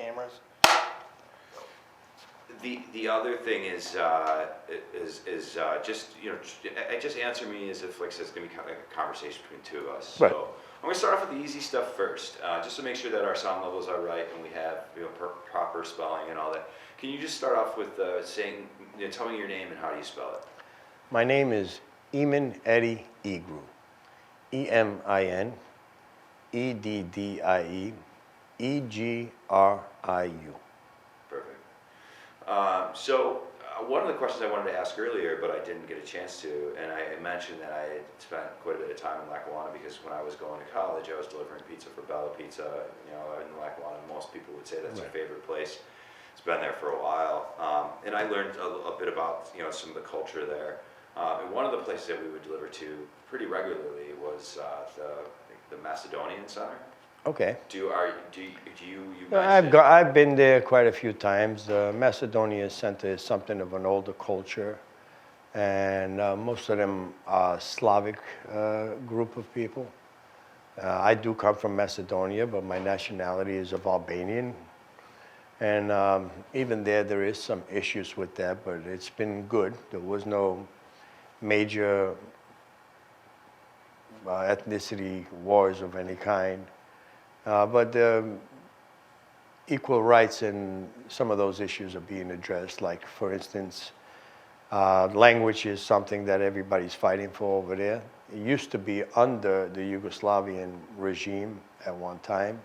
cameras. The other thing is just just answer me as if like it's going to be kind of like a conversation between two of us. So Right. I'm going to start off with the easy stuff first, just to make sure that our sound levels are right and we have proper spelling and all that. Can you just start off with saying, tell me your name and how do you spell it? My name is Emin Eddie Egriu. Emin Eddie Egriu. Perfect. One of the questions I wanted to ask earlier, but I didn't get a chance to, and I mentioned that I had spent quite a bit of time in Lackawanna because when I was going to college, I was delivering pizza for Bella Pizza, in Lackawanna. Most people would say that's their favorite place. It's been there for a while, and I learned a bit about some of the culture there. And one of the places that we would deliver to pretty regularly was the Macedonian Center. Okay. Do you mentioned I've been there quite a few times. The Macedonia Center is something of an older culture, and most of them are Slavic group of people. I do come from Macedonia, but my nationality is of Albanian, and even there is some issues with that, but it's been good. There was no major ethnicity wars of any kind. But equal rights and some of those issues are being addressed. Like, for instance, language is something that everybody's fighting for over there. It used to be under the Yugoslavian regime at one time.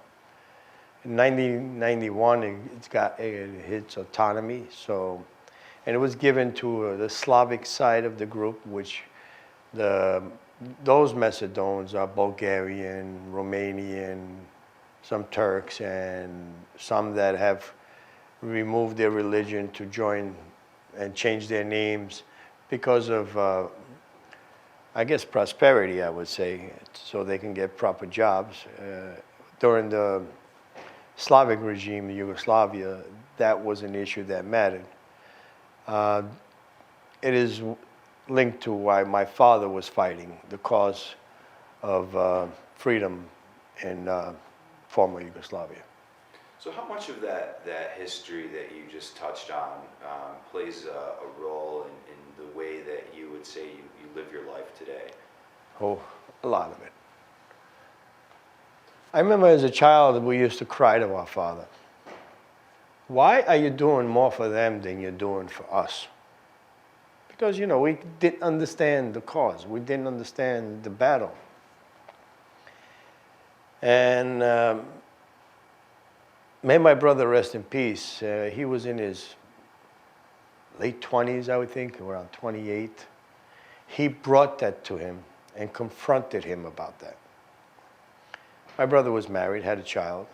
In 1991, it hits autonomy. And it was given to the Slavic side of the group, which those Macedonians are Bulgarian, Romanian, some Turks, and some that have removed their religion to join and change their names because of, I guess, prosperity, I would say, so they can get proper jobs. During the Slavic regime in Yugoslavia, that was an issue that mattered. It is linked to why my father was fighting the cause of freedom in former Yugoslavia. So how much of that history that you just touched on plays a role in the way that you would say you live your life today? Oh, a lot of it. I remember as a child we used to cry to our father. Why are you doing more for them than you're doing for us? Because, we didn't understand the cause. We didn't understand the battle. And may my brother rest in peace. He was in his late 20s, I would think, around 28. He brought that to him and confronted him about that. My brother was married, had a child.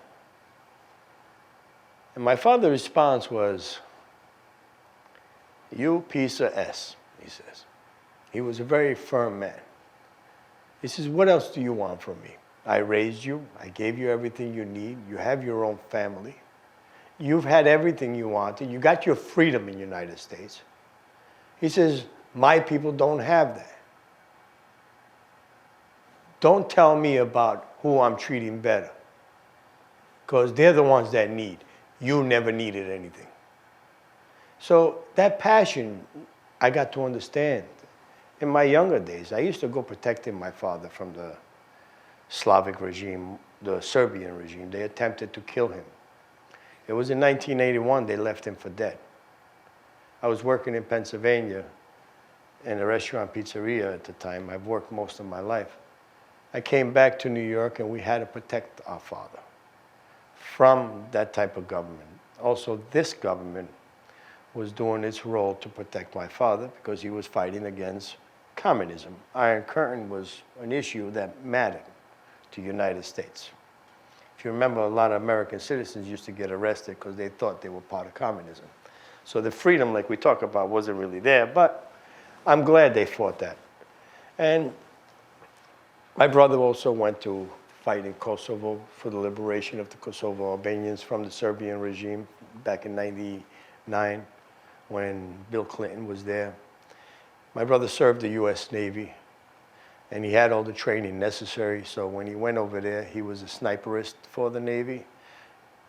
And my father's response was, "You piece of S," he says. He was a very firm man. He says, "What else do you want from me? I raised you. I gave you everything you need. You have your own family. You've had everything you wanted. You got your freedom in the United States." He says, "My people don't have that. Don't tell me about who I'm treating better, because they're the ones that need. You never needed anything." So that passion, I got to understand. In my younger days, I used to go protecting my father from the Slavic regime, the Serbian regime. They attempted to kill him. It was in 1981 they left him for dead. I was working in Pennsylvania in a restaurant pizzeria at the time. I've worked most of my life. I came back to New York and we had to protect our father from that type of government. Also, this government was doing its role to protect my father because he was fighting against communism. Iron Curtain was an issue that mattered to the United States. If you remember, a lot of American citizens used to get arrested because they thought they were part of communism. So the freedom, like we talk about, wasn't really there, but I'm glad they fought that. And my brother also went to fight in Kosovo for the liberation of the Kosovo Albanians from the Serbian regime back in '99 when Bill Clinton was there. My brother served the U.S. Navy, and he had all the training necessary, so when he went over there, he was a sniperist for the Navy.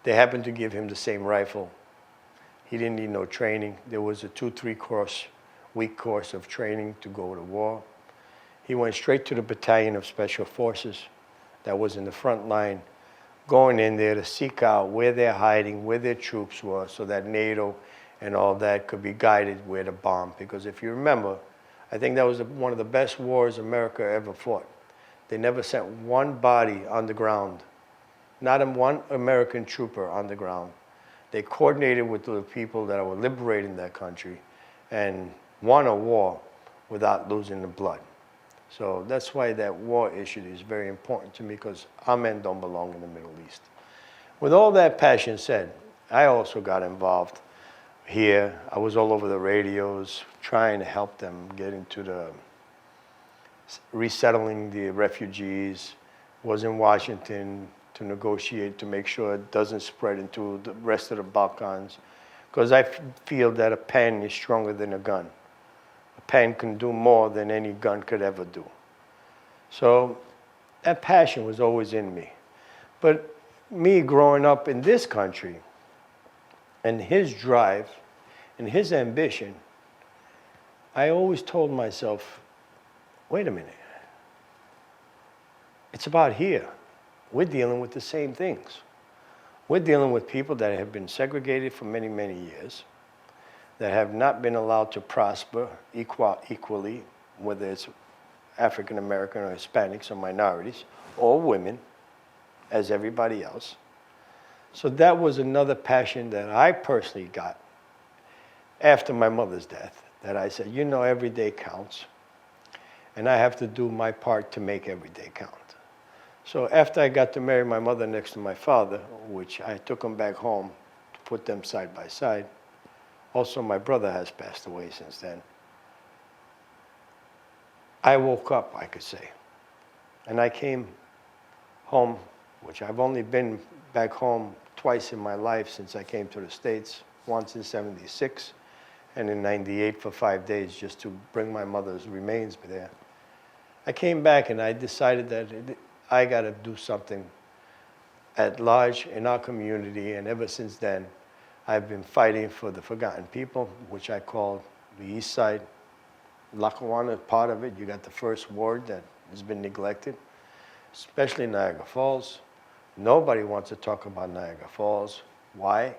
They happened to give him the same rifle. He didn't need no training. There was a 2-3 week course of training to go to war. He went straight to the battalion of special forces that was in the front line, going in there to seek out where they're hiding, where their troops were, so that NATO and all that could be guided where to bomb. Because if you remember, I think that was one of the best wars America ever fought. They never sent one body on the ground, not one American trooper on the ground. They coordinated with the people that were liberating that country and won a war without losing the blood. So that's why that war issue is very important to me, because our men don't belong in the Middle East. With all that passion said, I also got involved here. I was all over the radios trying to help them get into the resettling the refugees. Was in Washington to negotiate to make sure it doesn't spread into the rest of the Balkans, because I feel that a pen is stronger than a gun. A pen can do more than any gun could ever do. So that passion was always in me. But me growing up in this country, and his drive and his ambition, I always told myself, wait a minute, it's about here. We're dealing with the same things. We're dealing with people that have been segregated for many, many years, that have not been allowed to prosper equally, whether it's African American or Hispanics or minorities, or women, as everybody else. So that was another passion that I personally got after my mother's death, that I said, you know, every day counts, and I have to do my part to make every day count. So after I got to marry my mother next to my father, which I took them back home to put them side by side. Also, my brother has passed away since then. I woke up, I could say. And I came home, which I've only been back home twice in my life since I came to the States, once in '76 and in '98 for 5 days just to bring my mother's remains there. I came back and I decided that I got to do something at large in our community, and ever since then, I've been fighting for the forgotten people, which I call the East Side. Lackawanna is part of it. You got the first ward that has been neglected, especially Niagara Falls. Nobody wants to talk about Niagara Falls. Why?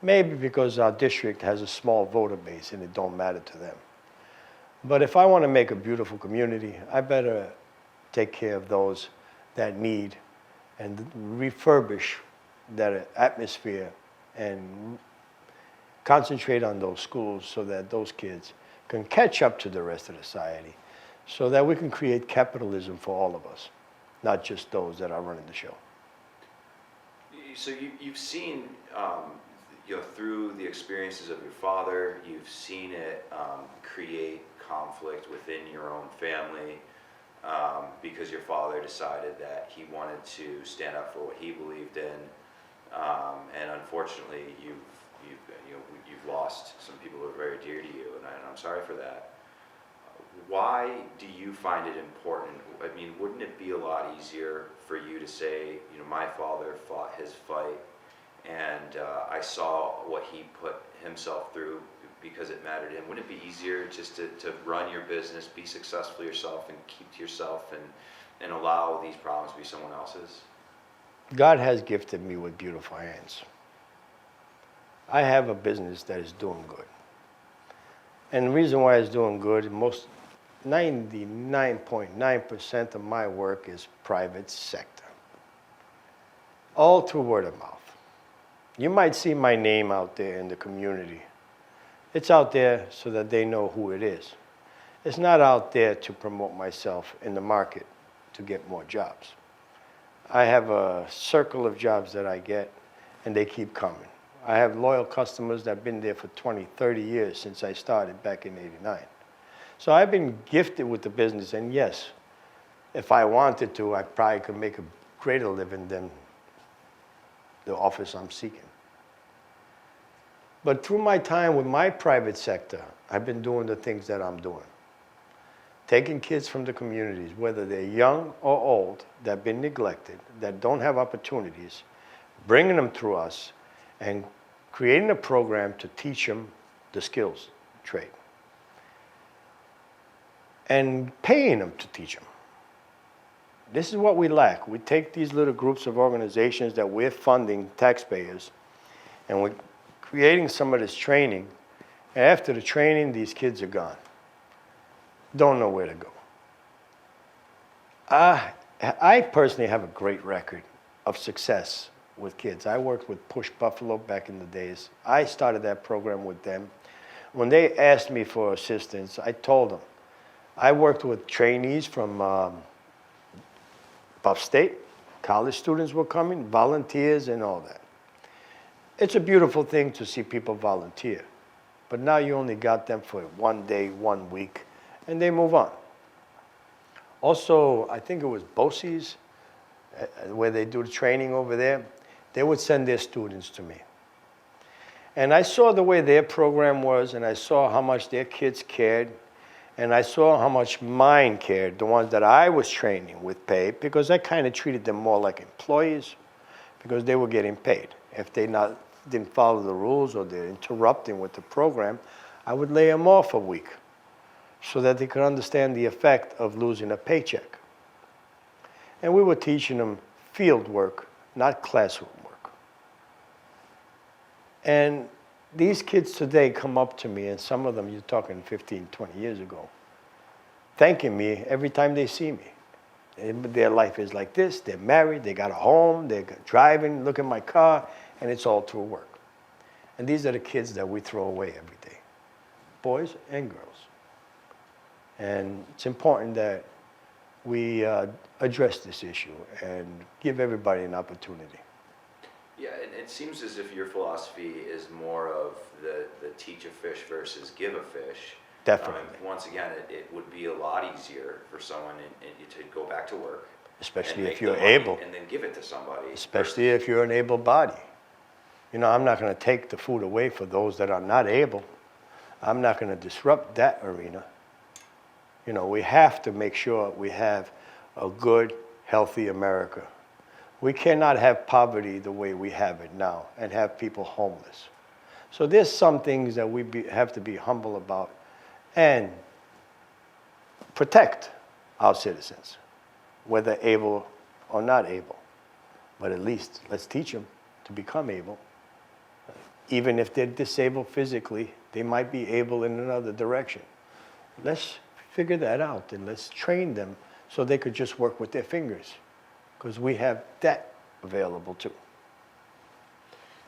Maybe because our district has a small voter base and it don't matter to them. But if I want to make a beautiful community, I better take care of those that need and refurbish that atmosphere and concentrate on those schools so that those kids can catch up to the rest of the society, so that we can create capitalism for all of us, not just those that are running the show. So you've seen, through the experiences of your father, you've seen it create conflict within your own family, because your father decided that he wanted to stand up for what he believed in, and unfortunately, you've lost some people who are very dear to you, and I'm sorry for that. Why do you find it important? I mean, wouldn't it be a lot easier for you to say, my father fought his fight, and I saw what he put himself through because it mattered to him? Wouldn't it be easier just to run your business, be successful yourself, and keep to yourself, and allow these problems to be someone else's? God has gifted me with beautiful hands. I have a business that is doing good. And the reason why it's doing good, 99.9% of my work is private sector. All through word of mouth. You might see my name out there in the community. It's out there so that they know who it is. It's not out there to promote myself in the market to get more jobs. I have a circle of jobs that I get, and they keep coming. I have loyal customers that have been there for 20, 30 years since I started back in '89. So I've been gifted with the business, and yes, if I wanted to, I probably could make a greater living than the office I'm seeking. But through my time with my private sector, I've been doing the things that I'm doing. Taking kids from the communities, whether they're young or old, that have been neglected, that don't have opportunities, bringing them through us, and creating a program to teach them the skills trade. And paying them to teach them. This is what we lack. We take these little groups of organizations that we're funding, taxpayers, and we're creating some of this training. And after the training, these kids are gone. Don't know where to go. I personally have a great record of success with kids. I worked with Push Buffalo back in the days. I started that program with them. When they asked me for assistance, I told them. I worked with trainees from Buff State. College students were coming, volunteers and all that. It's a beautiful thing to see people volunteer. But now you only got them for 1 day, 1 week, and they move on. Also, I think it was BOCES, where they do the training over there. They would send their students to me. And I saw the way their program was, and I saw how much their kids cared, and I saw how much mine cared, the ones that I was training with pay, because I kind of treated them more like employees, because they were getting paid. If they didn't follow the rules or they're interrupting with the program, I would lay them off a week so that they could understand the effect of losing a paycheck. And we were teaching them field work, not classroom work. And these kids today come up to me, and some of them, you're talking 15, 20 years ago, thanking me every time they see me. Their life is like this, they're married, they got a home, they're driving, look at my car, and it's all through work. And these are the kids that we throw away every day, boys and girls. And it's important that we address this issue and give everybody an opportunity. Yeah, and it seems as if your philosophy is more of the teach a fish versus give a fish. Definitely. Once again, it would be a lot easier for someone to go back to work. Especially if you're able. And then give it to somebody. Especially if you're an able body. You know, I'm not going to take the food away for those that are not able. I'm not going to disrupt that arena. You know, we have to make sure we have a good, healthy America. We cannot have poverty the way we have it now and have people homeless. So there's some things that we have to be humble about and protect our citizens, whether able or not able. But at least let's teach them to become able. Even if they're disabled physically, they might be able in another direction. Let's figure that out and let's train them so they could just work with their fingers, because we have that available too.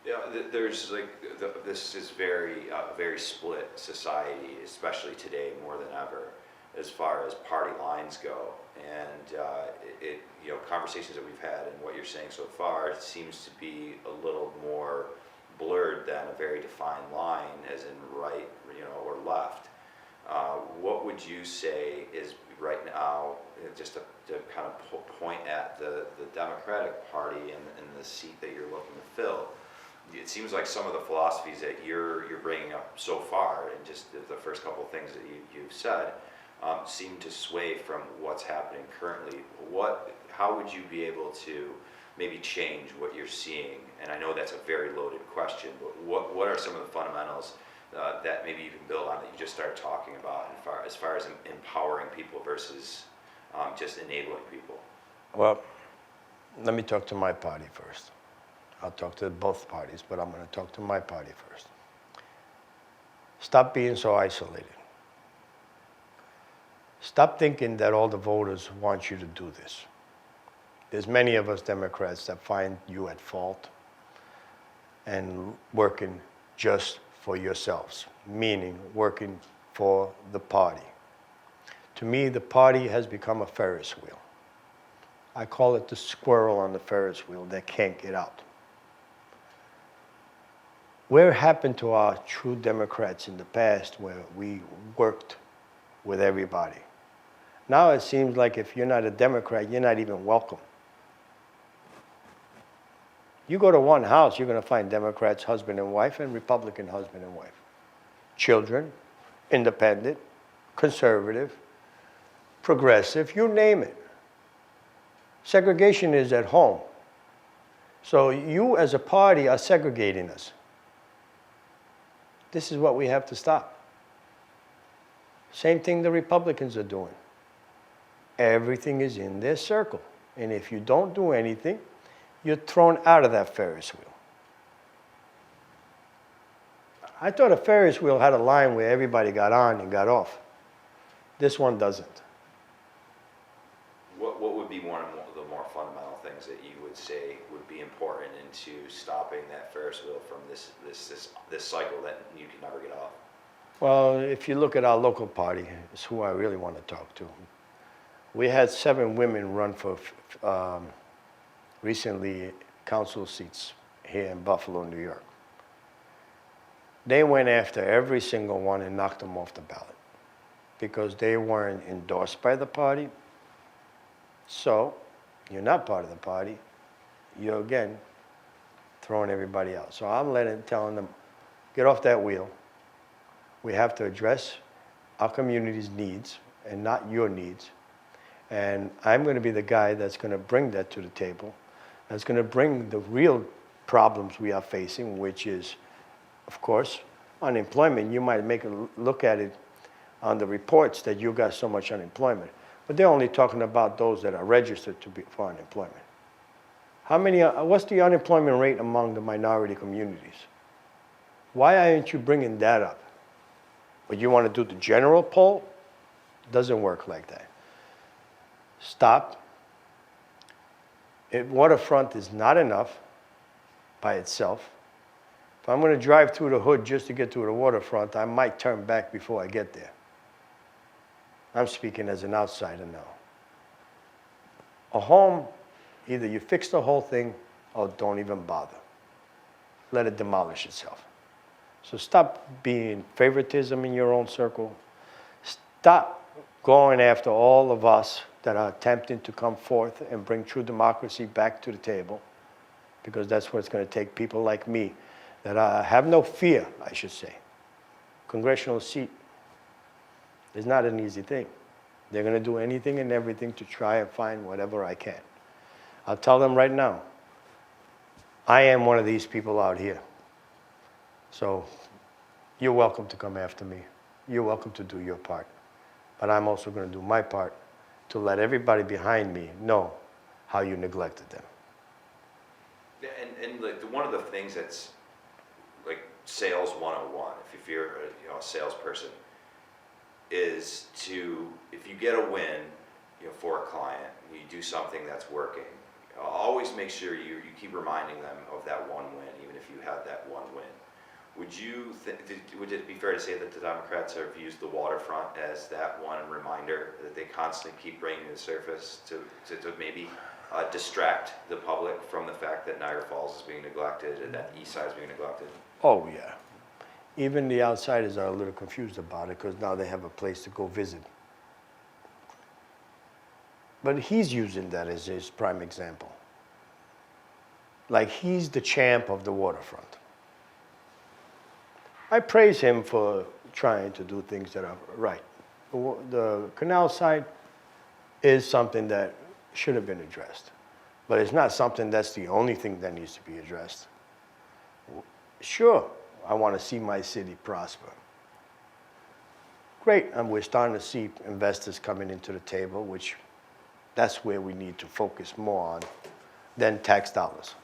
Yeah, there's like, this is very split society, especially today more than ever, as far as party lines go. And you know, conversations that we've had and what you're saying so far, it seems to be a little more blurred than a very defined line, as in right, you know, or left. What would you say is right now, just to kind of point at the Democratic Party and the seat that you're looking to fill? It seems like some of the philosophies that you're bringing up so far, and just the first couple of things that you've said, seem to sway from what's happening currently. How would you be able to maybe change what you're seeing? And I know that's a very loaded question, but what are some of the fundamentals that maybe you can build on that you just started talking about as far as empowering people versus just enabling people? Well, let me talk to my party first. I'll talk to both parties, but I'm going to talk to my party first. Stop being so isolated. Stop thinking that all the voters want you to do this. There's many of us Democrats that find you at fault and working just for yourselves, meaning working for the party. To me, the party has become a Ferris wheel. I call it the squirrel on the Ferris wheel that can't get out. Where happened to our true Democrats in the past where we worked with everybody? Now it seems like if you're not a Democrat, you're not even welcome. You go to one house, you're going to find Democrats, husband and wife, and Republican husband and wife. Children, independent, conservative, progressive, you name it. Segregation is at home. So you as a party are segregating us. This is what we have to stop. Same thing the Republicans are doing. Everything is in their circle. And if you don't do anything, you're thrown out of that Ferris wheel. I thought a Ferris wheel had a line where everybody got on and got off. This one doesn't. What would be one of the more fundamental things that you would say would be important into stopping that Ferris wheel from this cycle that you can never get off? Well, if you look at our local party, it's who I really want to talk to. We had 7 women run for recently council seats here in Buffalo, New York. They went after every single one and knocked them off the ballot because they weren't endorsed by the party. So you're not part of the party. You're, again, throwing everybody out. So I'm telling them, get off that wheel. We have to address our community's needs and not your needs. And I'm going to be the guy that's going to bring that to the table. That's going to bring the real problems we are facing, which is, of course, unemployment. You might make a look at it on the reports that you got so much unemployment. But they're only talking about those that are registered for unemployment. What's the unemployment rate among the minority communities? Why aren't you bringing that up? But you want to do the general poll? Doesn't work like that. Stop. Waterfront is not enough by itself. If I'm going to drive through the hood just to get to the waterfront, I might turn back before I get there. I'm speaking as an outsider now. A home, either you fix the whole thing or don't even bother. Let it demolish itself. So stop being favoritism in your own circle. Stop going after all of us that are attempting to come forth and bring true democracy back to the table, because that's what it's going to take. People like me that have no fear, I should say. Congressional seat is not an easy thing. They're going to do anything and everything to try and find whatever I can. I'll tell them right now, I am one of these people out here. So you're welcome to come after me. You're welcome to do your part. But I'm also going to do my part to let everybody behind me know how you neglected them. And like one of the things that's like sales 101, if you're a salesperson, is to, if you get a win, for a client, you do something that's working, always make sure you keep reminding them of that one win, even if you had that one win. Would it be fair to say that the Democrats have used the waterfront as that one reminder that they constantly keep bringing to the surface to maybe distract the public from the fact that Niagara Falls is being neglected and that East Side is being neglected? Oh, yeah. Even the outsiders are a little confused about it because now they have a place to go visit. But he's using that as his prime example. Like he's the champ of the waterfront. I praise him for trying to do things that are right. The canal side is something that should have been addressed. But it's not something that's the only thing that needs to be addressed. Sure, I want to see my city prosper. Great, and we're starting to see investors coming into the table, which that's where we need to focus more on than tax dollars.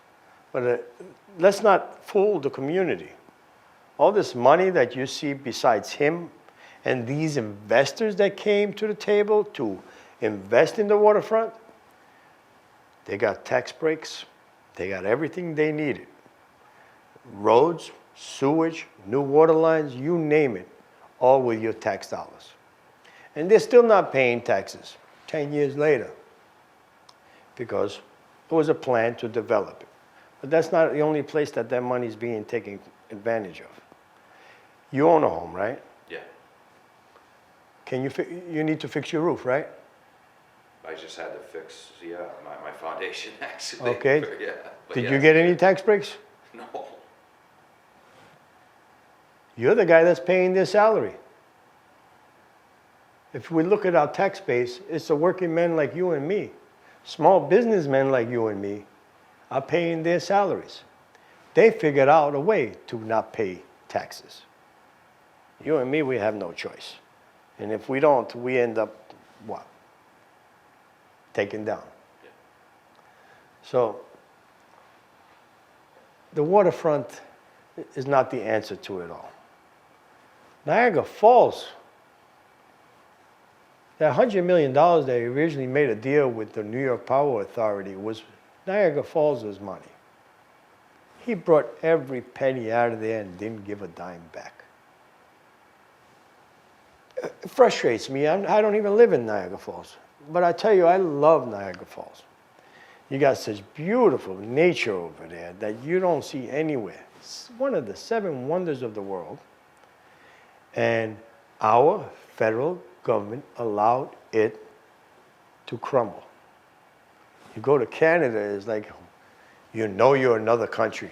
But let's not fool the community. All this money that you see besides him and these investors that came to the table to invest in the waterfront, they got tax breaks, they got everything they needed. Roads, sewage, new water lines, you name it, all with your tax dollars. And they're still not paying taxes 10 years later because there was a plan to develop it. But that's not the only place that money is being taken advantage of. You own a home, right? Yeah. You need to fix your roof, right? I just had to fix, my foundation actually. Okay. Yeah. Did you get any tax breaks? No. You're the guy that's paying their salary. If we look at our tax base, it's the working men like you and me, small businessmen like you and me, are paying their salaries. They figured out a way to not pay taxes. You and me, we have no choice. And if we don't, we end up, what? Taken down. Yeah. So the waterfront is not the answer to it all. Niagara Falls, that $100 million they originally made a deal with the New York Power Authority was Niagara Falls' money. He brought every penny out of there and didn't give a dime back. It frustrates me. I don't even live in Niagara Falls. But I tell you, I love Niagara Falls. You got such beautiful nature over there that you don't see anywhere. It's one of the 7 wonders of the world. And our federal government allowed it to crumble. You go to Canada, it's like, you know you're another country.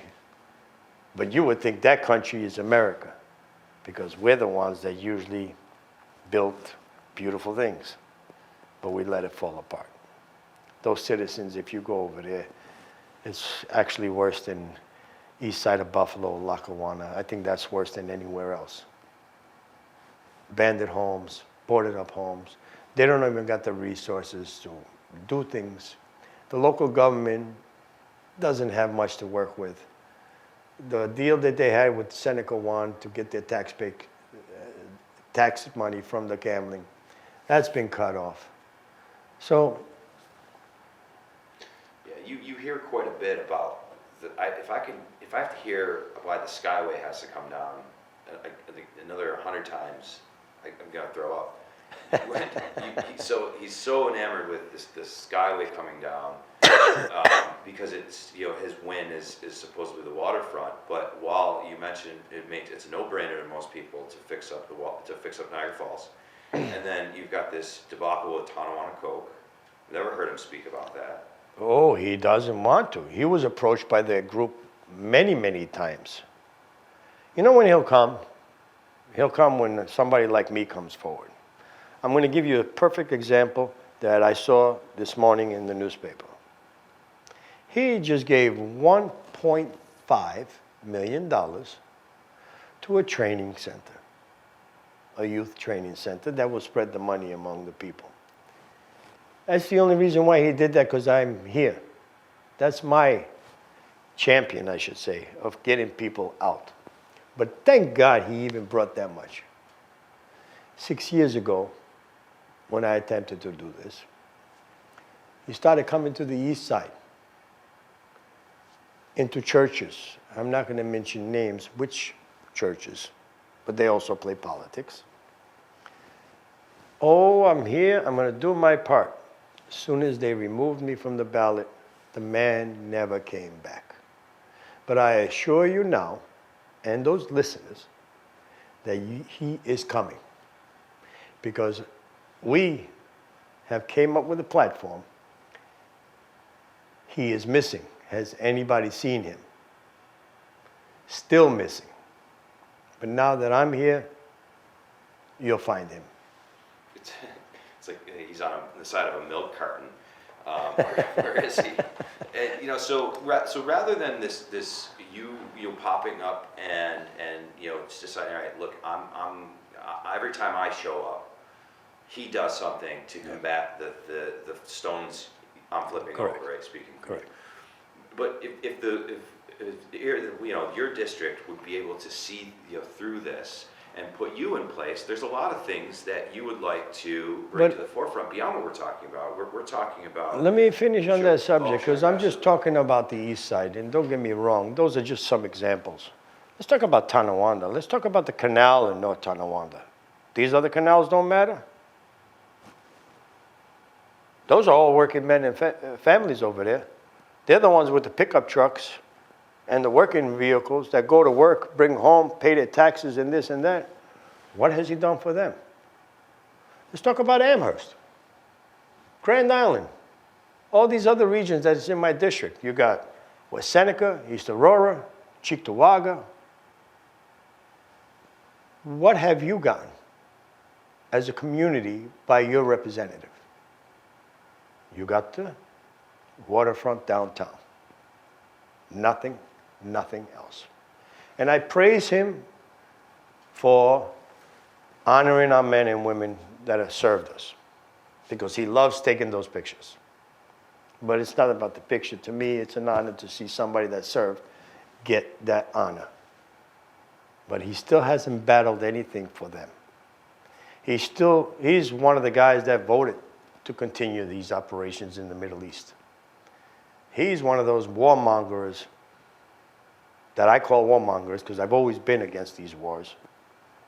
But you would think that country is America because we're the ones that usually built beautiful things. But we let it fall apart. Those citizens, if you go over there, it's actually worse than east side of Buffalo, Lackawanna. I think that's worse than anywhere else. Abandoned homes, boarded up homes. They don't even got the resources to do things. The local government doesn't have much to work with. The deal that they had with Seneca One to get their tax money from the gambling, that's been cut off. So, yeah, you hear quite a bit about if I have to hear why the Skyway has to come down, I think another 100 times, I'm gonna throw up. He's so enamored with this Skyway coming down because it's his win is supposedly the waterfront. But while you mentioned it's a no-brainer to most people to fix up Niagara Falls, and then you've got this debacle with Tonawanda Coke. Never heard him speak about that. oh, he doesn't want to. He was approached by their group many, many times. You know when he'll come? He'll come when somebody like me comes forward. I'm going to give you a perfect example that I saw this morning in the newspaper. He just gave $1.5 million to a training center, a youth training center that will spread the money among the people. That's the only reason why he did that, because I'm here. That's my champion, I should say, of getting people out. But thank God he even brought that much. 6 years ago, when I attempted to do this, he started coming to the east side, into churches. I'm not going to mention names, which churches, but they also play politics. Oh, I'm here, I'm going to do my part. As soon as they removed me from the ballot, the man never came back. But I assure you now, and those listeners, that he is coming. Because we have came up with a platform. He is missing. Has anybody seen him? Still missing. But now that I'm here, you'll find him. It's like he's on the side of a milk carton. Where is he? And, so rather than this you popping up and just deciding, all right, look, I'm every time I show up, he does something to combat the stones I'm flipping Correct. over, right? Speaking. Correct. But if your district would be able to see through this and put you in place, there's a lot of things that you would like to bring to the forefront beyond what we're talking about. We're talking about. Let me finish on that subject, because I'm absolutely. just talking about the east side, and don't get me wrong, those are just some examples. Let's talk about Tonawanda. Let's talk about the canal in North Tonawanda. These other canals don't matter? Those are all working men and families over there. They're the ones with the pickup trucks and the working vehicles that go to work, bring home, pay their taxes and this and that. What has he done for them? Let's talk about Amherst, Grand Island, all these other regions that is in my district. You got West Seneca, East Aurora, Cheektowaga. What have you gotten as a community by your representative? You got the waterfront downtown. Nothing, nothing else. And I praise him for honoring our men and women that have served us, because he loves taking those pictures. But it's not about the picture. To me, it's an honor to see somebody that served get that honor. But he still hasn't battled anything for them. He's one of the guys that voted to continue these operations in the Middle East. He's one of those warmongers that I call warmongers because I've always been against these wars,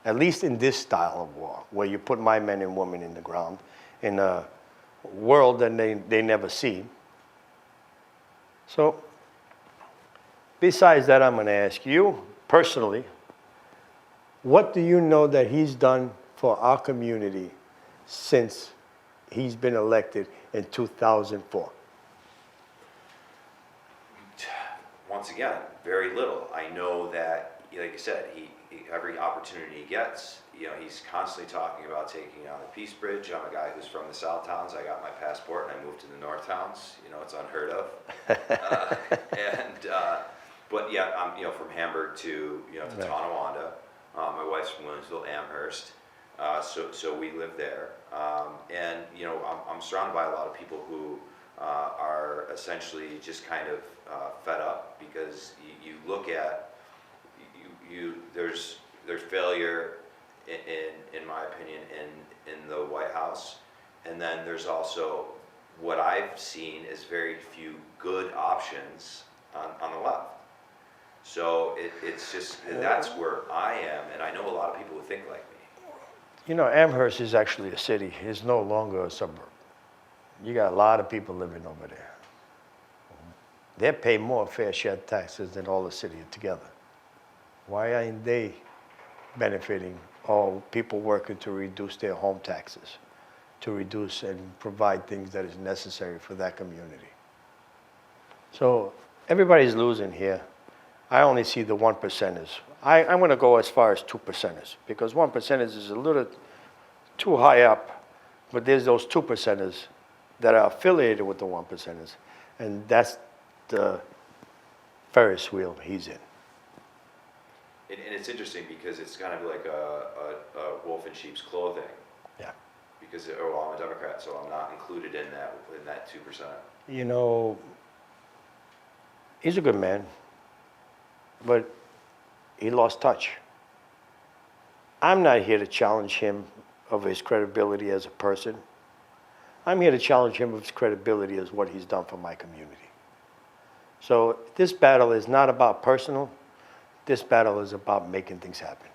at least in this style of war, where you put my men and women in the ground in a world that they never see. So, besides that, I'm going to ask you personally, what do you know that he's done for our community since he's been elected in 2004? Once again, very little. I know that, like I said, every opportunity he gets, he's constantly talking about taking on the Peace Bridge. I'm a guy who's from the South Towns. I got my passport and I moved to the North Towns. It's unheard of. But yeah, I'm from Hamburg to to Tonawanda. My wife's from Williamsville, Amherst. So we live there, and I'm surrounded by a lot of people who are essentially just kind of fed up, because you look at there's failure in my opinion in the White House, and then there's also what I've seen is very few good options on the left. So it's just, that's where I am, and I know a lot of people who think like me. Amherst is actually a city. It's no longer a suburb. You got a lot of people living over there. They pay more fair share taxes than all the city together. Why aren't they benefiting all people working to reduce their home taxes, to reduce and provide things that is necessary for that community? So everybody's losing here. I only see the 1%ers. I'm going to go as far as 2%ers, because 1%ers is a little too high up, but there's those 2%ers that are affiliated with the 1%ers, and that's the Ferris wheel he's in. And it's interesting because it's kind of like a wolf in sheep's clothing. Yeah. Because I'm a Democrat, so I'm not included in that 2%. He's a good man, but he lost touch. I'm not here to challenge him of his credibility as a person. I'm here to challenge him of his credibility as what he's done for my community. So this battle is not about personal. This battle is about making things happen.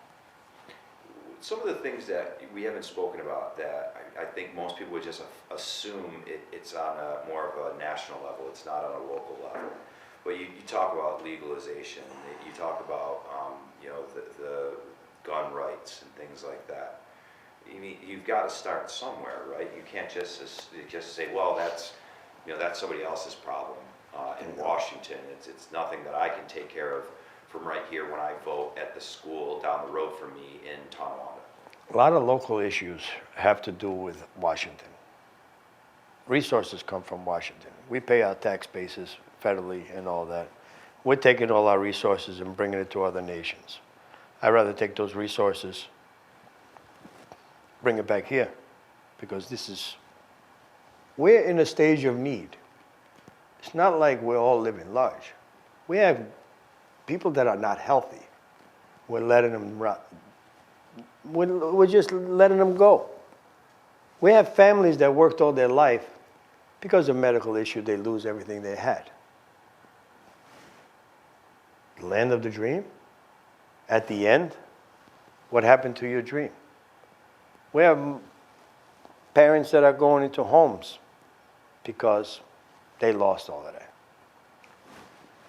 Some of the things that we haven't spoken about that I think most people would just assume it's on a more of a national level. It's not on a local level. But you talk about legalization. You talk about the gun rights and things like that. You've got to start somewhere, right? You can't just say, well, that's somebody else's problem in Washington. It's nothing that I can take care of from right here when I vote at the school down the road from me in Tonawanda. A lot of local issues have to do with Washington. Resources come from Washington. We pay our tax bases federally and all that. We're taking all our resources and bringing it to other nations. I'd rather take those resources, bring it back here, because we're in a stage of need. It's not like we're all living large. We have people that are not healthy. We're letting them rot. We're just letting them go. We have families that worked all their life. Because of medical issue, they lose everything they had. The land of the dream, at the end, what happened to your dream? We have parents that are going into homes because they lost all of that.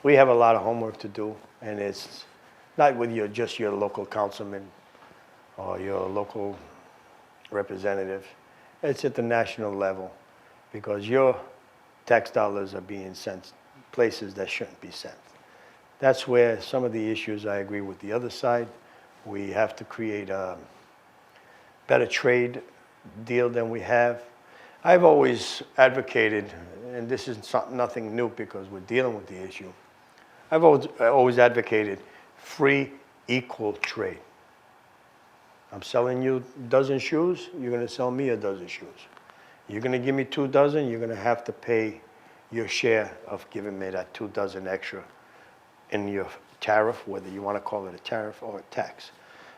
We have a lot of homework to do, and it's not with just your local councilman or your local representative. It's at the national level, because your tax dollars are being sent places that shouldn't be sent. That's where some of the issues I agree with the other side. We have to create a better trade deal than we have. I've always advocated, and this is nothing new because we're dealing with the issue, I always advocated free, equal trade. I'm selling you a dozen shoes, you're gonna sell me a dozen shoes. You're gonna give me 2 dozen, you're gonna have to pay your share of giving me that 2 dozen extra in your tariff, whether you wanna call it a tariff or a tax.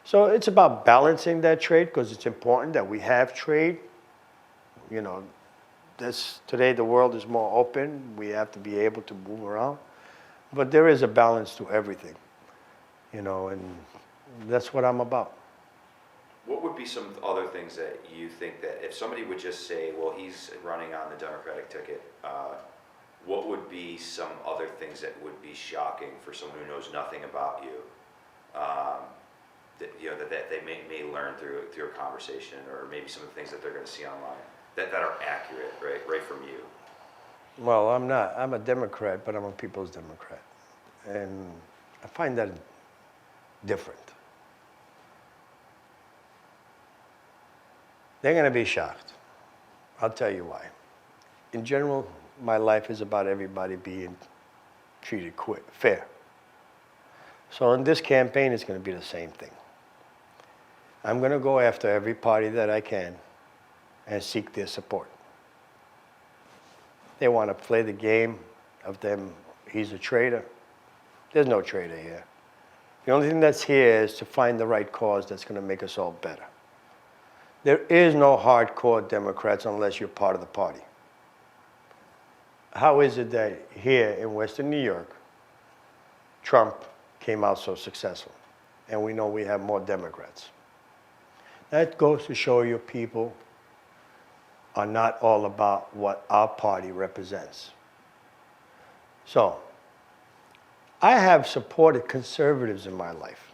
So it's about balancing that trade, because it's important that we have trade. You know, today the world is more open, we have to be able to move around. But there is a balance to everything, you know, and that's what I'm about. What would be some other things that you think that if somebody would just say, well, he's running on the Democratic ticket, what would be some other things that would be shocking for someone who knows nothing about you? That they may learn through a conversation, or maybe some of the things that they're going to see online that are accurate, right from you. Well, I'm a Democrat, but I'm a people's Democrat. And I find that different. They're going to be shocked. I'll tell you why. In general, my life is about everybody being treated fair. So in this campaign, it's going to be the same thing. I'm going to go after every party that I can and seek their support. They want to play the game of them, he's a traitor. There's no traitor here. The only thing that's here is to find the right cause that's going to make us all better. There is no hardcore Democrats unless you're part of the party. How is it that here in Western New York, Trump came out so successful, and we know we have more Democrats? That goes to show you people are not all about what our party represents. So, I have supported conservatives in my life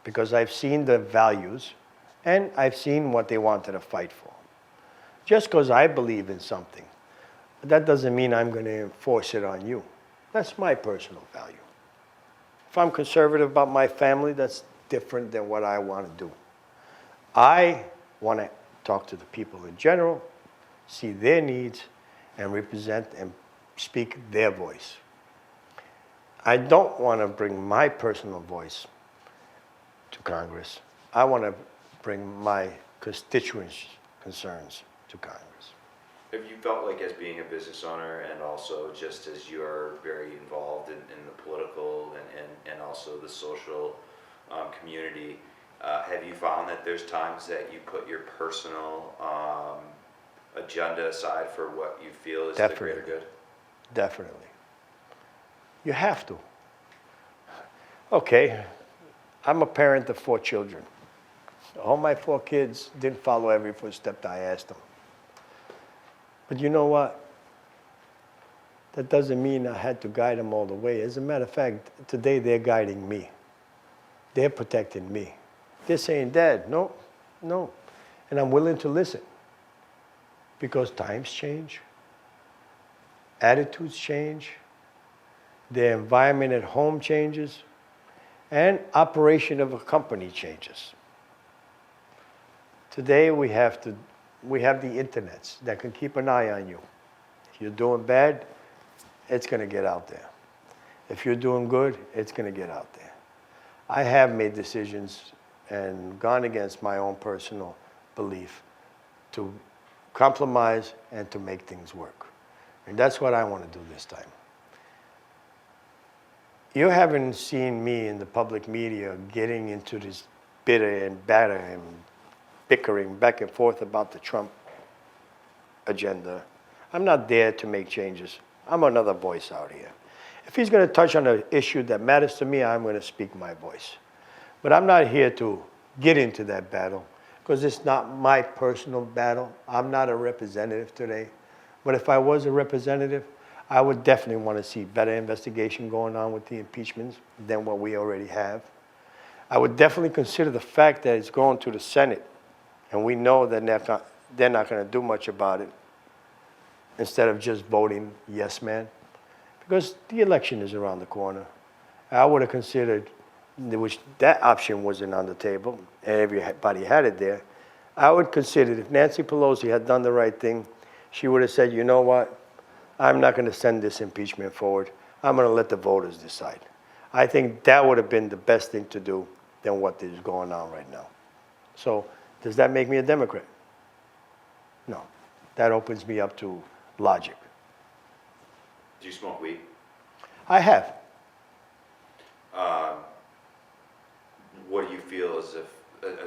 because I've seen the values and I've seen what they wanted to fight for. Just because I believe in something, that doesn't mean I'm going to enforce it on you. That's my personal value. If I'm conservative about my family, that's different than what I want to do. I want to talk to the people in general, see their needs, and represent and speak their voice. I don't want to bring my personal voice to Congress. I want to bring my constituents' concerns to Congress. Have you felt like, as being a business owner and also just as you're very involved in the political and also the social community, have you found that there's times that you put your personal agenda aside for what you feel is the greater good? Definitely. You have to. Okay, I'm a parent of 4 children. All my 4 kids didn't follow every footstep that I asked them. But you know what? That doesn't mean I had to guide them all the way. As a matter of fact, today they're guiding me. They're protecting me. They're saying, Dad, no. And I'm willing to listen. Because times change. Attitudes change. The environment at home changes. And operation of a company changes. Today we have the internets that can keep an eye on you. If you're doing bad, it's going to get out there. If you're doing good, it's going to get out there. I have made decisions and gone against my own personal belief to compromise and to make things work. And that's what I want to do this time. You haven't seen me in the public media getting into this bitter and batter and bickering back and forth about the Trump agenda. I'm not there to make changes. I'm another voice out here. If he's going to touch on an issue that matters to me, I'm going to speak my voice. But I'm not here to get into that battle because it's not my personal battle. I'm not a representative today. But if I was a representative, I would definitely want to see better investigation going on with the impeachments than what we already have. I would definitely consider the fact that it's going to the Senate, and we know that they're not going to do much about it, instead of just voting yes, man. Because the election is around the corner. I would have considered, which that option wasn't on the table, and everybody had it there. I would consider if Nancy Pelosi had done the right thing, she would have said, you know what, I'm not going to send this impeachment forward. I'm going to let the voters decide. I think that would have been the best thing to do than what is going on right now. So does that make me a Democrat? No. That opens me up to logic. Do you smoke weed? I have. What do you feel as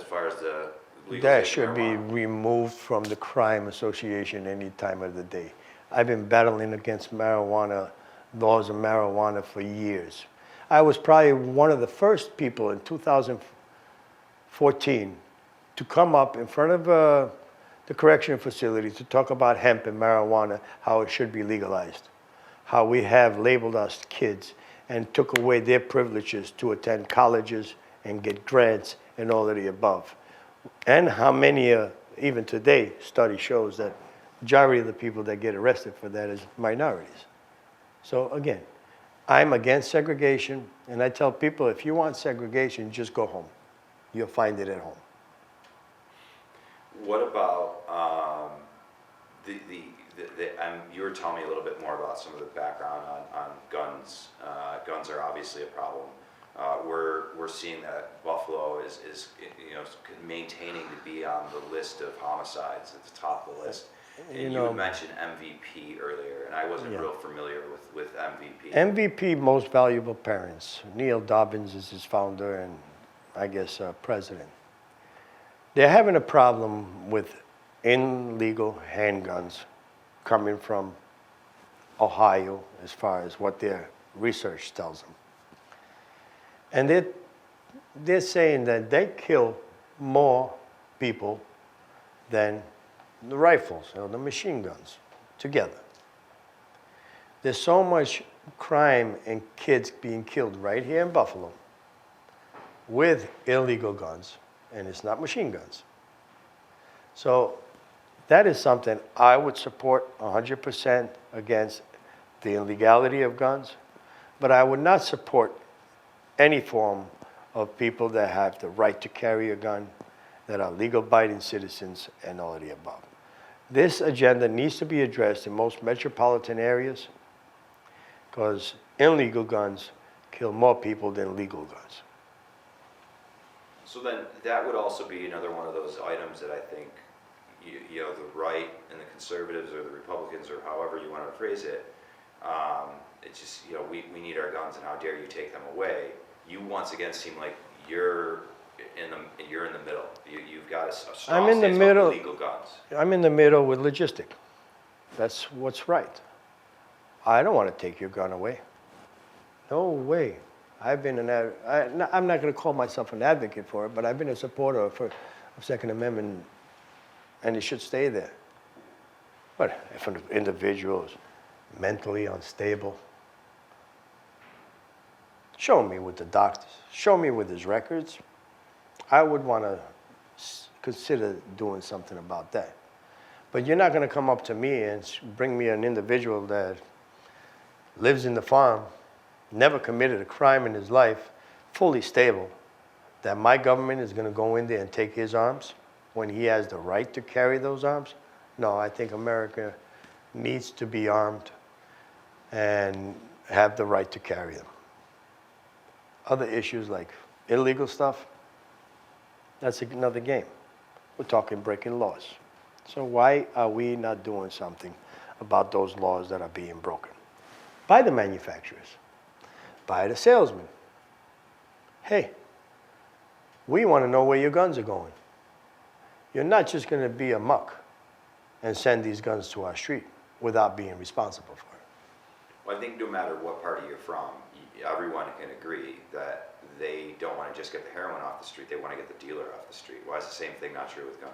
far as the legalization That of should be marijuana? removed from the crime association any time of the day. I've been battling against marijuana, laws of marijuana for years. I was probably one of the first people in 2014 to come up in front of the correction facility to talk about hemp and marijuana, how it should be legalized, how we have labeled us kids and took away their privileges to attend colleges and get grants and all of the above. And how many, even today, study shows that majority of the people that get arrested for that is minorities. So again, I'm against segregation, and I tell people, if you want segregation, just go home. You'll find it at home. What about you were telling me a little bit more about some of the background on guns. Guns are obviously a problem. We're seeing that Buffalo is maintaining to be on the list of homicides at the top of the list. And you had mentioned MVP earlier, and I wasn't real familiar with MVP. MVP, Most Valuable Parents. Neil Dobbins is his founder and I guess president. They're having a problem with illegal handguns coming from Ohio as far as what their research tells them. And they're saying that they kill more people than the rifles or the machine guns together. There's so much crime and kids being killed right here in Buffalo with illegal guns, and it's not machine guns. So that is something I would support 100% against the illegality of guns, but I would not support any form of people that have the right to carry a gun, that are legal-abiding citizens, and all of the above. This agenda needs to be addressed in most metropolitan areas because illegal guns kill more people than legal guns. So then that would also be another one of those items that I think the right and the conservatives or the Republicans or however you want to phrase it, it's just, we need our guns and how dare you take them away. You once again seem like you're in the middle. You've got a strong stance about illegal guns. I'm in the middle with logistic. That's what's right. I don't want to take your gun away. No way. I'm not going to call myself an advocate for it, but I've been a supporter of Second Amendment, and it should stay there. But if an individual is mentally unstable, show me with the doctors, show me with his records. I would want to consider doing something about that. But you're not going to come up to me and bring me an individual that lives in the farm, never committed a crime in his life, fully stable, that my government is going to go in there and take his arms when he has the right to carry those arms. No, I think America needs to be armed and have the right to carry them. Other issues like illegal stuff, that's another game. We're talking breaking laws. So why are we not doing something about those laws that are being broken? By the manufacturers, by the salesmen. Hey, we want to know where your guns are going. You're not just going to be a muck and send these guns to our street without being responsible for it. Well, I think no matter what party you're from, everyone can agree that they don't want to just get the heroin off the street, they want to get the dealer off the street. Why is the same thing not true with guns?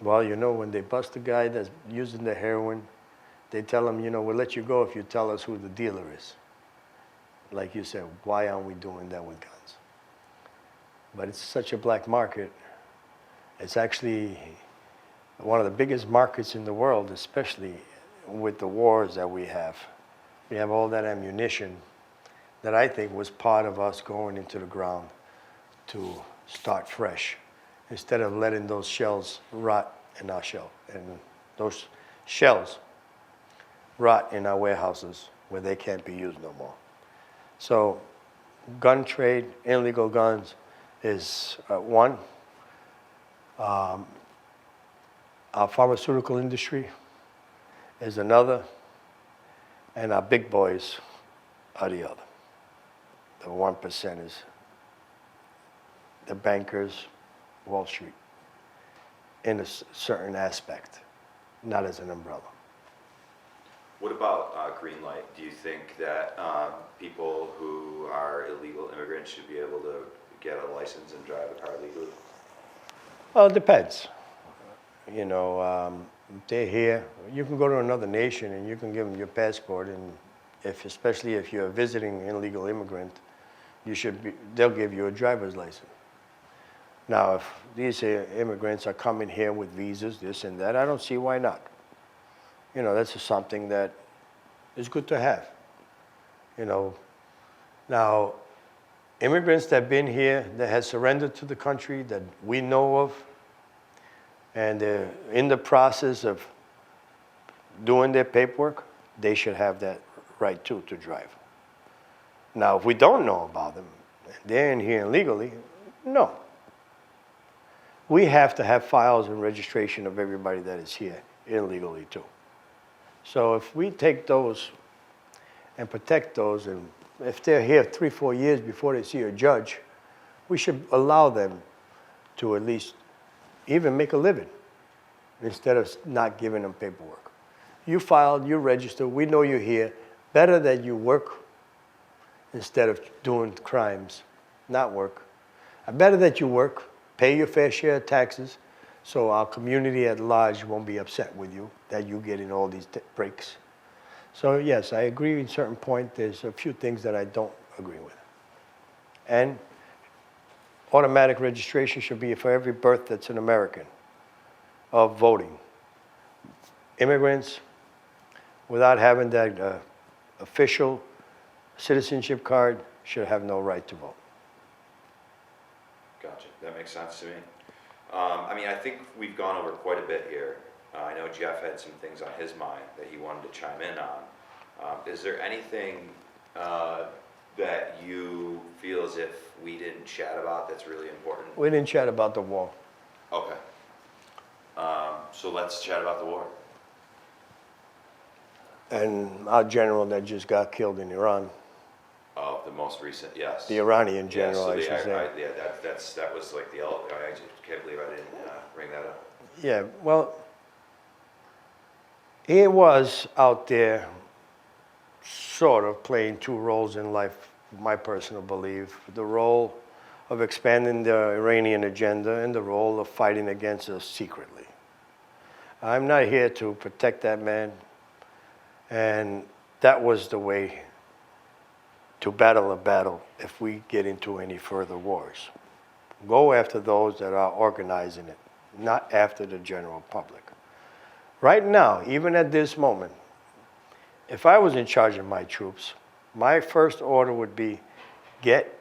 Well, when they bust a guy that's using the heroin, they tell him, we'll let you go if you tell us who the dealer is. Like you said, why aren't we doing that with guns? But it's such a black market. It's actually one of the biggest markets in the world, especially with the wars that we have. We have all that ammunition that I think was part of us going into the ground to start fresh, instead of letting those shells rot in our shell. And those shells rot in our warehouses where they can't be used no more. So gun trade, illegal guns is one. Our pharmaceutical industry is another, and our big boys are the other. The 1% is the bankers, Wall Street, in a certain aspect, not as an umbrella. What about green light? Do you think that people who are illegal immigrants should be able to get a license and drive a car legally? Well, it depends. You know, if they're here, you can go to another nation and you can give them your passport, and especially if you're a visiting illegal immigrant, they'll give you a driver's license. Now, if these immigrants are coming here with visas, this and that, I don't see why not. You know, that's just something that is good to have. You know, now, immigrants that have been here, that have surrendered to the country that we know of, and they're in the process of doing their paperwork, they should have that right too, to drive. Now, if we don't know about them, they're in here illegally, no. We have to have files and registration of everybody that is here illegally too. So if we take those and protect those, and if they're here 3-4 years before they see a judge, we should allow them to at least even make a living instead of not giving them paperwork. You filed, you registered, we know you're here. Better that you work instead of doing crimes, not work. Better that you work, pay your fair share of taxes, so our community at large won't be upset with you that you get in all these breaks. So yes, I agree in certain point. There's a few things that I don't agree with. And automatic registration should be for every birth that's an American of voting. Immigrants, without having that official citizenship card, should have no right to vote. Gotcha. That makes sense to me. I mean, I think we've gone over quite a bit here. I know Jeff had some things on his mind that he wanted to chime in on. Is there anything that you feel as if we didn't chat about that's really important? We didn't chat about the war. Okay. So let's chat about the war. And our general that just got killed in Iran. Oh, the most recent, yes. The Iranian general, I I should say. yeah, that was like I just can't believe I didn't bring that up. Yeah, well, he was out there sort of playing two roles in life, my personal belief. The role of expanding the Iranian agenda and the role of fighting against us secretly. I'm not here to protect that man, and that was the way to battle a battle if we get into any further wars. Go after those that are organizing it, not after the general public. Right now, even at this moment, if I was in charge of my troops, my first order would be get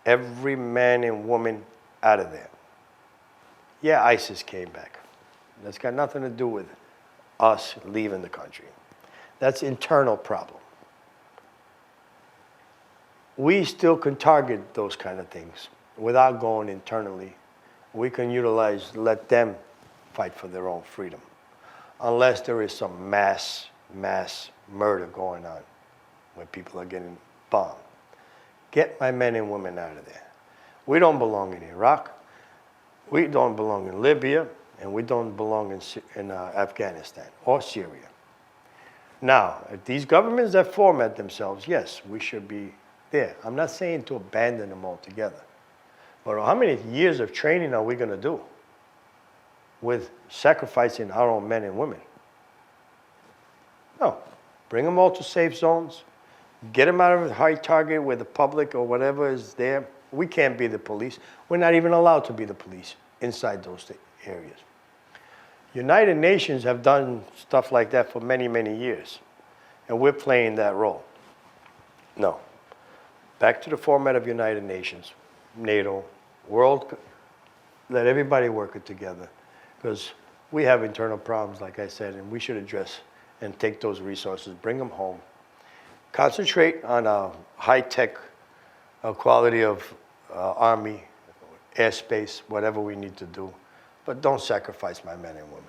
every man and woman out of there. Yeah, ISIS came back. That's got nothing to do with us leaving the country. That's internal problem. We still can target those kind of things without going internally. We can let them fight for their own freedom, unless there is some mass murder going on where people are getting bombed. Get my men and women out of there. We don't belong in Iraq. We don't belong in Libya, and we don't belong in Afghanistan or Syria. Now, if these governments that format themselves, yes, we should be there. I'm not saying to abandon them altogether. But how many years of training are we going to do with sacrificing our own men and women? No. Bring them all to safe zones. Get them out of the high target where the public or whatever is there. We can't be the police. We're not even allowed to be the police inside those areas. United Nations have done stuff like that for many, many years. And we're playing that role. No. Back to the format of United Nations, NATO, world, let everybody work it together. Because we have internal problems, like I said, and we should address and take those resources, bring them home, Concentrate on a high-tech quality of army, airspace, whatever we need to do. But don't sacrifice my men and women.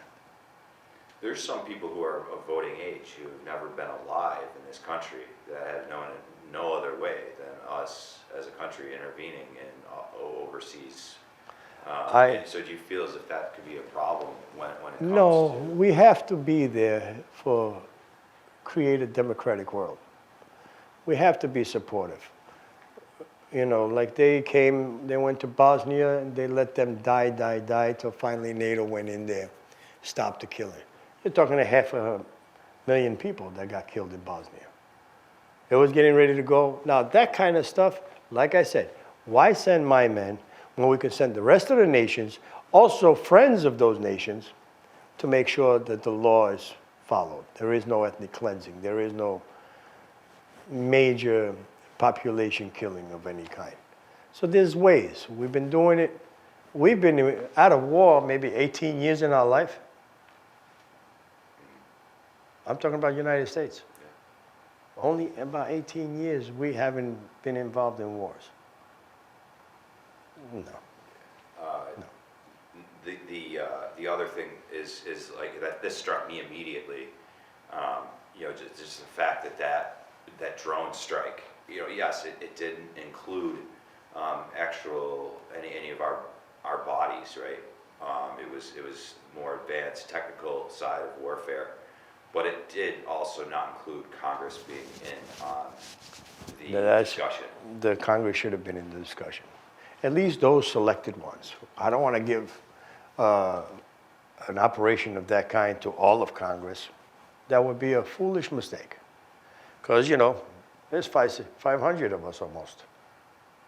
There's some people who are of voting age who've never been alive in this country that have known it no other way than us as a country intervening in overseas. So do you feel as if that could be a problem when it comes No, to... we have to be there for create a democratic world. We have to be supportive. You know, like they went to Bosnia and they let them die, till finally NATO went in there, stopped the killing. You're talking 500,000 people that got killed in Bosnia. It was getting ready to go. Now that kind of stuff, like I said, why send my men when we can send the rest of the nations, also friends of those nations, to make sure that the law is followed. There is no ethnic cleansing. There is no major population killing of any kind. So there's ways. We've been doing it. We've been out of war maybe 18 years in our life. I'm talking about United States. Yeah. Only about 18 years we haven't been involved in wars. No. No. The other thing is like that. This struck me immediately. You know, just the fact that drone strike. You know, yes, it didn't include any of our bodies, right? It was more advanced technical side of warfare, but it did also not include Congress being in on the discussion. The Congress should have been in the discussion. At least those selected ones. I don't want to give an operation of that kind to all of Congress. That would be a foolish mistake. Because, you know, there's 500 of us almost,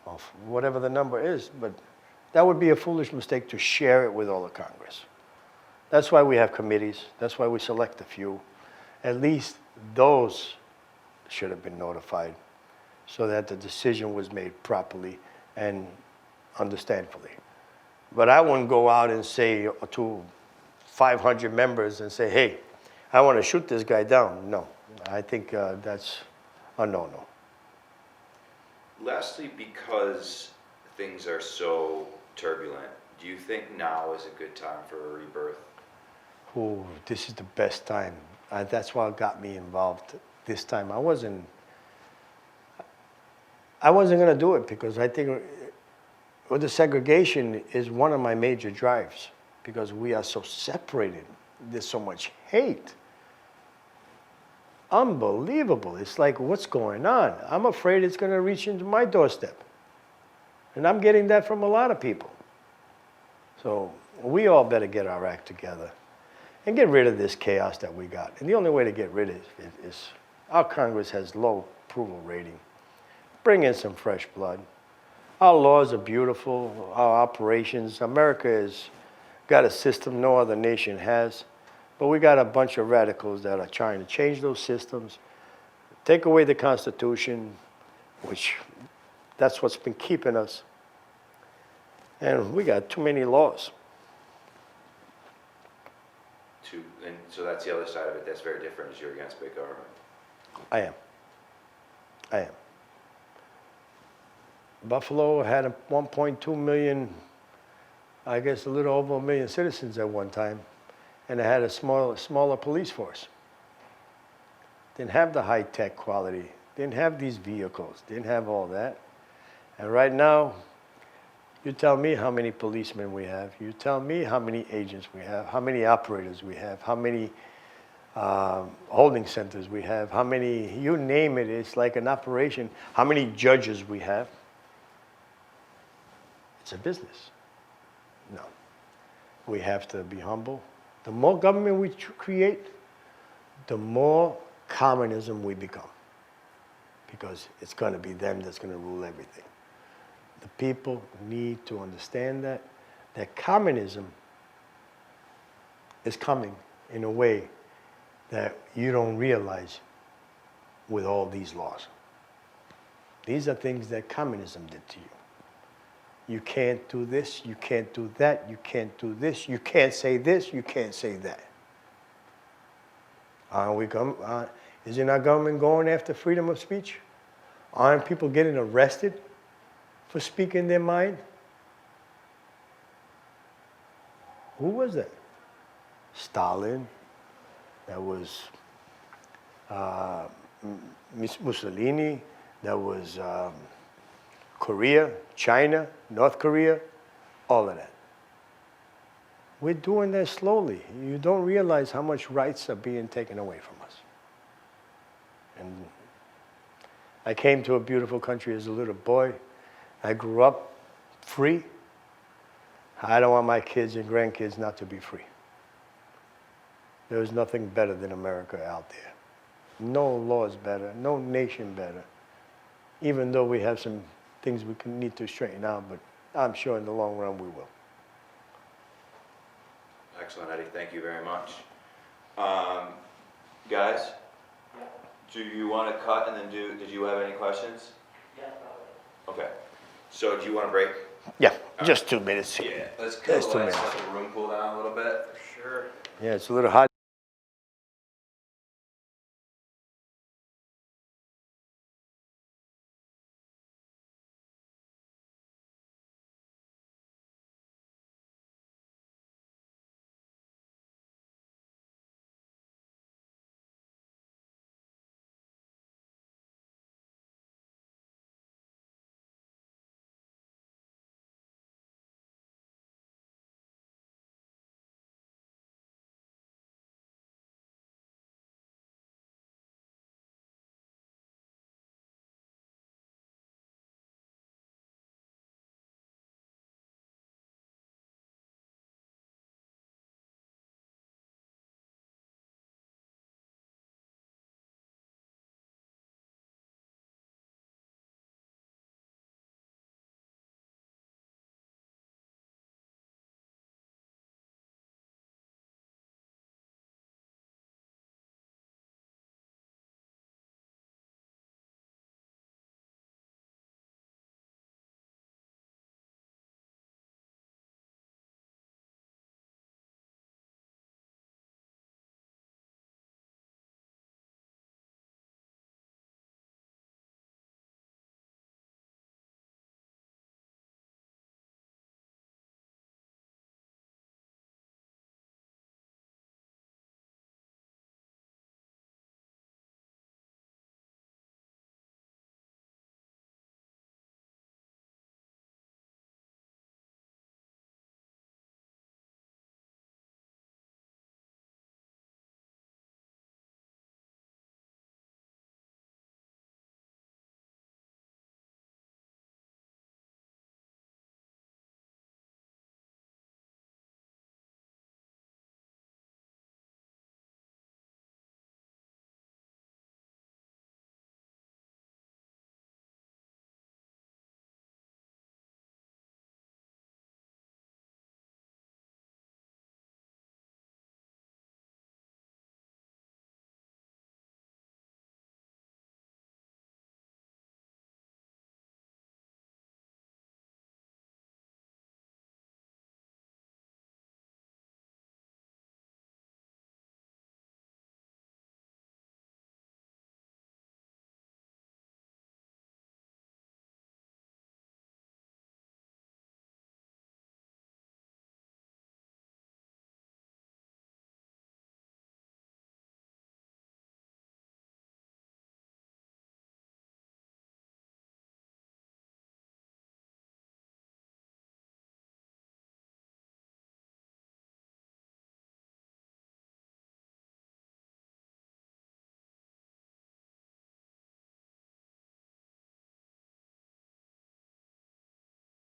of whatever the number is, but that would be a foolish mistake to share it with all of Congress. That's why we have committees. That's why we select a few. At least those should have been notified so that the decision was made properly and understandably. But I wouldn't go out and say to 500 members and say, hey, I want to shoot this guy down. No, I think that's a no-no. Lastly, because things are so turbulent, do you think now is a good time for a rebirth? Oh, this is the best time. That's what got me involved this time. I wasn't going to do it because I think the segregation is one of my major drives because we are so separated. There's so much hate. Unbelievable. It's like, what's going on? I'm afraid it's going to reach into my doorstep. And I'm getting that from a lot of people. So we all better get our act together and get rid of this chaos that we got. And the only way to get rid of it is our Congress has low approval rating. Bring in some fresh blood. Our laws are beautiful, our operations. America has got a system no other nation has. But we got a bunch of radicals that are trying to change those systems, take away the Constitution, which that's what's been keeping us. And we got too many laws. And so that's the other side of it. That's very different. Is you're against big government. I am. Buffalo had 1.2 million, I guess a little over 1 million citizens at one time, and it had a smaller police force. Didn't have the high-tech quality, didn't have these vehicles, didn't have all that. And right now, you tell me how many policemen we have, you tell me how many agents we have, how many operators we have, how many holding centers we have, how many, you name it, it's like an operation, how many judges we have. It's a business. No. We have to be humble. The more government we create, the more communism we become. Because it's going to be them that's going to rule everything. The people need to understand that communism is coming in a way that you don't realize with all these laws. These are things that communism did to you. You can't do this, you can't do that, you can't do this, you can't say this, you can't say that. Isn't our government going after freedom of speech? Aren't people getting arrested for speaking their mind? Who was that? Stalin. That was Mussolini. That was Korea, China, North Korea, all of that. We're doing that slowly. You don't realize how much rights are being taken away from us. And I came to a beautiful country as a little boy. I grew up free. I don't want my kids and grandkids not to be free. There is nothing better than America out there. No law is better, no nation better. Even though we have some things we need to straighten out, but I'm sure in the long run we will. Excellent, Eddie. Thank you very much. Guys, do you want to cut and then did you have any questions? Yeah, probably. Okay. So do you want to break? Yeah, just 2 minutes. Yeah. Let's That's kill the too lights, many. let the room cool down a little bit. For sure. Yeah, it's a little hot.